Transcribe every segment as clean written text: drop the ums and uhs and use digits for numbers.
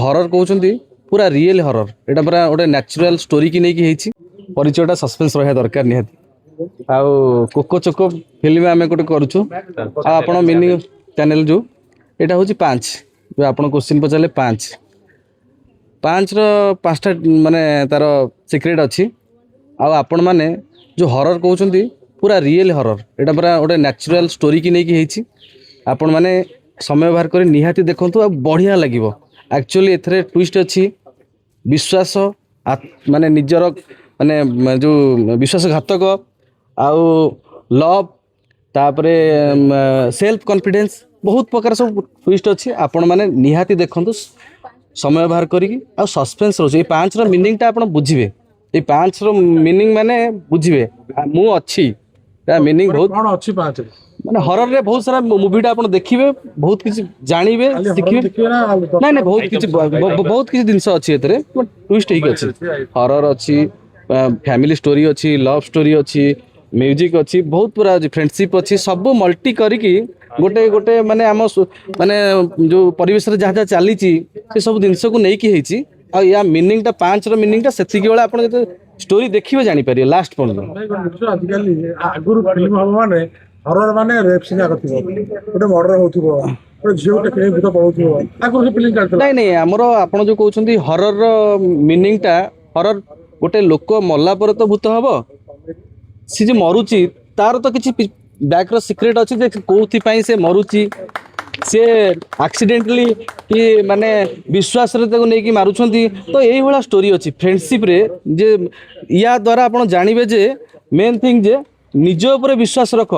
Horror कहते पूरा real horror एटा पूरा गोटे नेचुरल स्टोरी की नहीं की परिचयटा सस्पेंस रहा दरकार निहाती आउ कोको चोको फिल्म आम गोटे करुचु आप मीनिंग चैनल जो यहाँ हूँ 5 जो आप क्वेश्चन पचारे 5 पांचटा माने तार सिक्रेट अच्छी आपण मैंने जो हरर कहते पूरा रियल हरर एटा पूरा गोटे नेचुरल स्टोरी की नहीं की आपण मैंने समय बाहर कर निहाती देखु आ बढ़िया लगे एक्चुअली एथरे ट्विस्ट अच्छी विश्वास माने निजर माने जो विश्वासघातक आउ लव तापरे सेल्फ कॉन्फिडेंस बहुत प्रकार सब ट्विस्ट अच्छी आपण मैंने निहाती देखु समय बाहर करी आ सस्पेंस रोचे 5 मीनिंग आप बुझे ये 5 मीनिंग माने बुझे मु अच्छी मीनिंग बहुत कौन अच्छी 5 माने हरर रे बहुत सारा मूवीटा आप देखिए बहुत किसी जानवे शिखिए ना ना बहुत किसी जिनस अच्छी एतरे ट्विस्ट ठीक अच्छी हरर अच्छी फैमिली स्टोरी अच्छी लव स्टोरी अच्छी म्यूजिक अच्छी बहुत पूरा फ्रेंडशिप अच्छी सब मल्टी करिकी गोटे गोटे माने आम माने जो परिवेश जहाँ जहाँ चली से सब जिनस को लेकिन आ या मीनिंग टा 5 मीनिंग टा सेतिकी बेला आपण जते स्टोरी देखिबे जानि पारिए लास्ट पर्यंत आजिकल आगुरु फिल्म हम माने हरर माने रेप सीन आगथिबो गोटे मर्डर होथिबो गोटे झियो टेकने भूत पळुथिबो आगुरु से फिल्म करथला नहीं नहीं हमरो आपण जो कहउछंती हरर मीनिंग टा हरर गोटे लोक मल्ला पर तो भूत हबो सी जे मरुची तार तो किछि बैक रो सीक्रेट अछि जे कोथि पई से मरुची से एक्सीडेंटली कि माने विश्वास रे ताको नेकी मारुछंती तो एही होला स्टोरी अछि फ्रेंडशिप रे जे या द्वारा आपण जानिबे जे मेन थिंग जे निज ऊपर विश्वास रख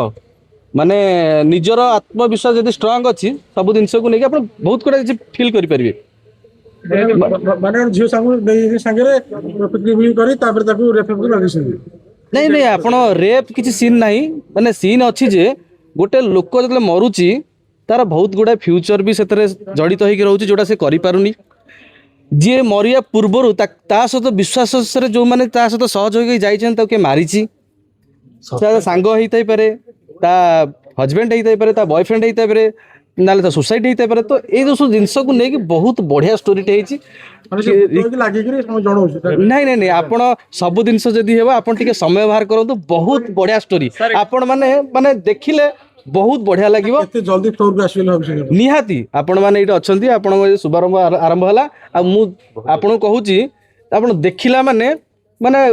माने निजर आत्मविश्वास यदि स्ट्रांग अच्छी सब जिनस को लेकिन आप बहुत गुड़ा फिल करेंगे माने झियो सांगे पिकनिक करी तापर ताको रेप कर नहीं नहीं आपण रेप किसी सीन नहीं माने सीन अच्छी जे गोटे लोक जो मरुची तार बहुत गुड़ा फ्यूचर भी से जड़ित होकर रोचे जोटा से करि पारुनी जी मरिया पूर्वर ता सहित विश्वास जो मैंने सहित सहज होकर जाइए मारी सांग होता पारे ता हजबैंड होता पारे ता बॉयफ्रेंड होता पारे ना तो सुसाइड होता पारे तो ये जो सब जिनस को लेकिन बहुत बढ़िया स्टोरीटे नहीं नहीं नहीं आपन सब जिनस जदि हे आपन टिके समय बाहर करंतु बहुत बढ़िया स्टोरी आपन माने माने देखिले बहुत बढ़िया लगिवो एते जल्दी फ्लोर पे आसील हम निहाती आपण माने एटा अछंती आपण शुभारंभ आरंभ होला आ मु आपण कहूची आपण देखिला माने माने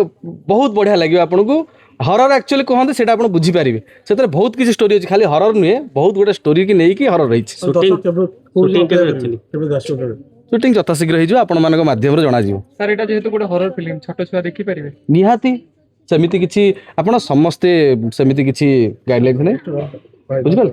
बहुत बढ़िया लगिवो आपण को हरर एक्चुअली कहते से आप बुझी पारे से बहुत किसी स्टोरी अच्छी खाली हरर नुहे बहुत गुटे स्टोरी की नहीं कि हरर रही शूटिंग यथाशीघ्र होमाध्यम जना सर एटा जेहेतु गोटे हरर फिल्म छोट छुआ देखि पारिबे निहाती सेमिति किछि आपण समस्ते सेमिति किछि गाइडलाइन नै बुझिपाल।